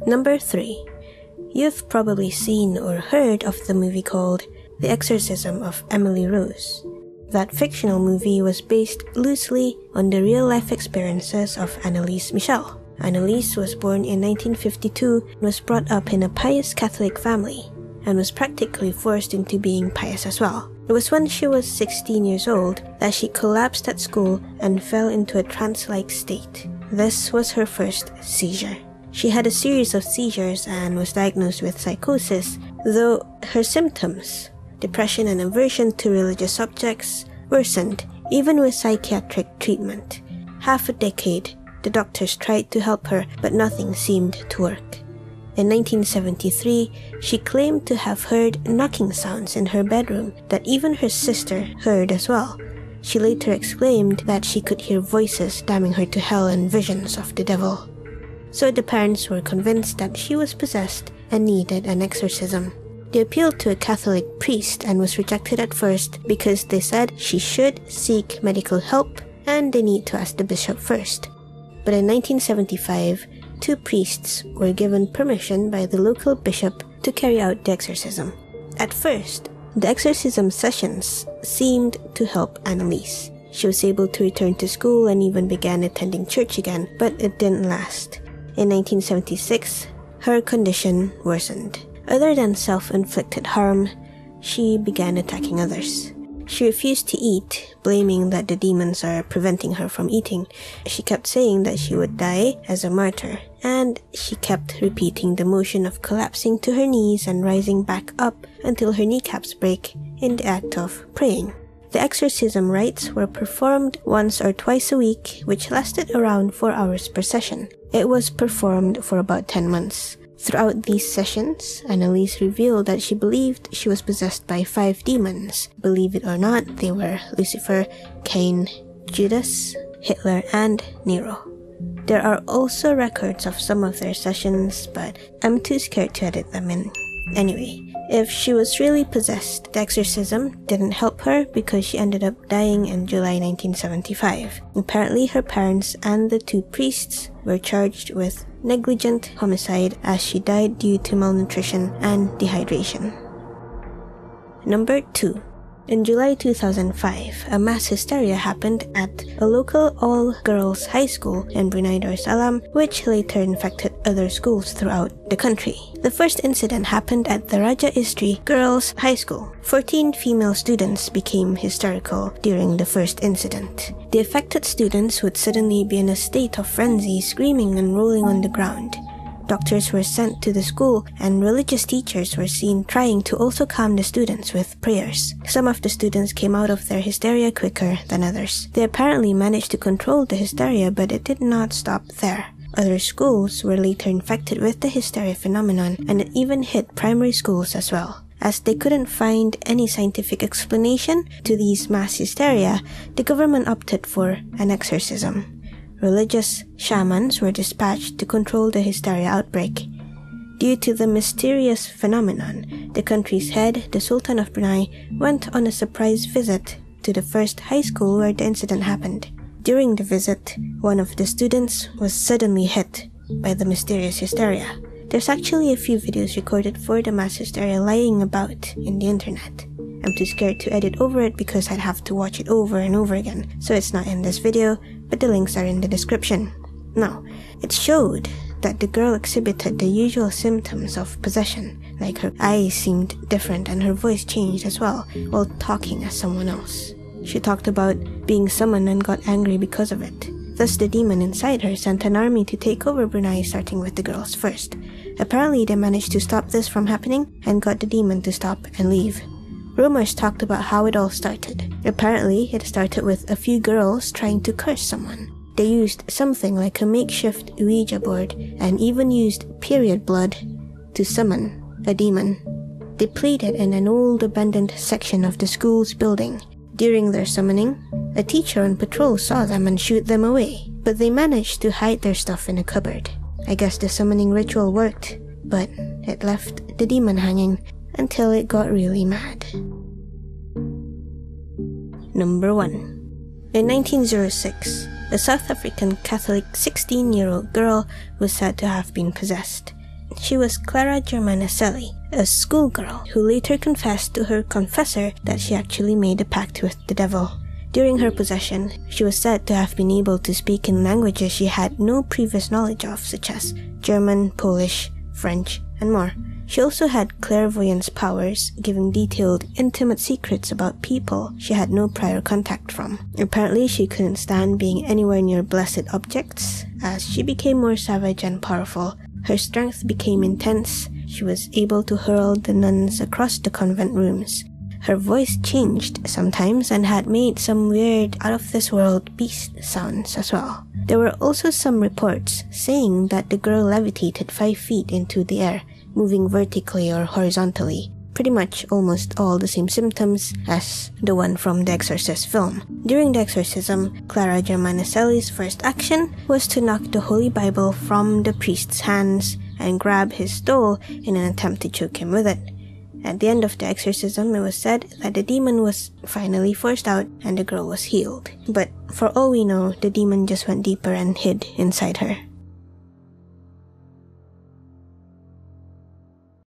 Number 3. You've probably seen or heard of the movie called The Exorcism of Emily Rose. That fictional movie was based loosely on the real-life experiences of Anneliese Michel. Anneliese was born in 1952 and was brought up in a pious Catholic family, and was practically forced into being pious as well. It was when she was 16 years old that she collapsed at school and fell into a trance-like state. This was her first seizure. She had a series of seizures and was diagnosed with psychosis, though her symptoms, depression and aversion to religious subjects, worsened even with psychiatric treatment. Half a decade, the doctors tried to help her, but nothing seemed to work. In 1973, she claimed to have heard knocking sounds in her bedroom that even her sister heard as well. She later exclaimed that she could hear voices damning her to hell and visions of the devil. So the parents were convinced that she was possessed and needed an exorcism. They appealed to a Catholic priest and was rejected at first because they said she should seek medical help and they need to ask the bishop first. But in 1975, 2 priests were given permission by the local bishop to carry out the exorcism. At first, the exorcism sessions seemed to help Anneliese. She was able to return to school and even began attending church again, but it didn't last. In 1976, her condition worsened. Other than self-inflicted harm, she began attacking others. She refused to eat, blaming that the demons are preventing her from eating. She kept saying that she would die as a martyr, and she kept repeating the motion of collapsing to her knees and rising back up until her kneecaps break in the act of praying. The exorcism rites were performed once or twice a week, which lasted around 4 hours per session. It was performed for about 10 months. Throughout these sessions, Anneliese revealed that she believed she was possessed by 5 demons. Believe it or not, they were Lucifer, Cain, Judas, Hitler, and Nero. There are also records of some of their sessions, but I'm too scared to edit them in. Anyway, if she was really possessed, the exorcism didn't help her because she ended up dying in July 1975. Apparently, her parents and the 2 priests were charged with negligent homicide as she died due to malnutrition and dehydration. Number 2. In July 2005, a mass hysteria happened at a local all-girls high school in Brunei and South Africa, which later infected other schools throughout the country. The first incident happened at the Raja Istri Girls High School. 14 female students became hysterical during the first incident. The affected students would suddenly be in a state of frenzy, screaming and rolling on the ground. Doctors were sent to the school, and religious teachers were seen trying to also calm the students with prayers. Some of the students came out of their hysteria quicker than others. They apparently managed to control the hysteria, but it did not stop there. Other schools were later infected with the hysteria phenomenon, and it even hit primary schools as well. As they couldn't find any scientific explanation to these mass hysteria, the government opted for an exorcism. Religious shamans were dispatched to control the hysteria outbreak. Due to the mysterious phenomenon, the country's head, the Sultan of Brunei, went on a surprise visit to the first high school where the incident happened. During the visit, one of the students was suddenly hit by the mysterious hysteria. There's actually a few videos recorded for the mass hysteria lying about in the internet. I'm too scared to edit over it because I'd have to watch it over and over again, so it's not in this video, but the links are in the description. Now, it showed that the girl exhibited the usual symptoms of possession, like her eyes seemed different and her voice changed as well, while talking as someone else. She talked about being summoned and got angry because of it. Thus, the demon inside her sent an army to take over Brunei, starting with the girls first. Apparently, they managed to stop this from happening and got the demon to stop and leave. Rumors talked about how it all started. Apparently, it started with a few girls trying to curse someone. They used something like a makeshift Ouija board and even used period blood to summon a demon. They played it in an old abandoned section of the school's building. During their summoning, a teacher on patrol saw them and shooed them away, but they managed to hide their stuff in a cupboard. I guess the summoning ritual worked, but it left the demon hanging until it got really mad. Number 1. In 1906, a South African Catholic 16-year-old girl was said to have been possessed. she was Clara Germanaselli, a schoolgirl who later confessed to her confessor that she actually made a pact with the devil. During her possession, she was said to have been able to speak in languages she had no previous knowledge of, such as German, Polish, French, and more. She also had clairvoyance powers, giving detailed, intimate secrets about people she had no prior contact from. Apparently, she couldn't stand being anywhere near blessed objects. As she became more savage and powerful, her strength became intense. She was able to hurl the nuns across the convent rooms. Her voice changed sometimes and had made some weird out-of-this-world beast sounds as well. There were also some reports saying that the girl levitated 5 feet into the air, moving vertically or horizontally. Pretty much almost all the same symptoms as the one from the Exorcist film. During the exorcism, Clara Germanaselli's first action was to knock the Holy Bible from the priest's hands and grab his stole in an attempt to choke him with it. At the end of the exorcism, it was said that the demon was finally forced out and the girl was healed. But for all we know, the demon just went deeper and hid inside her.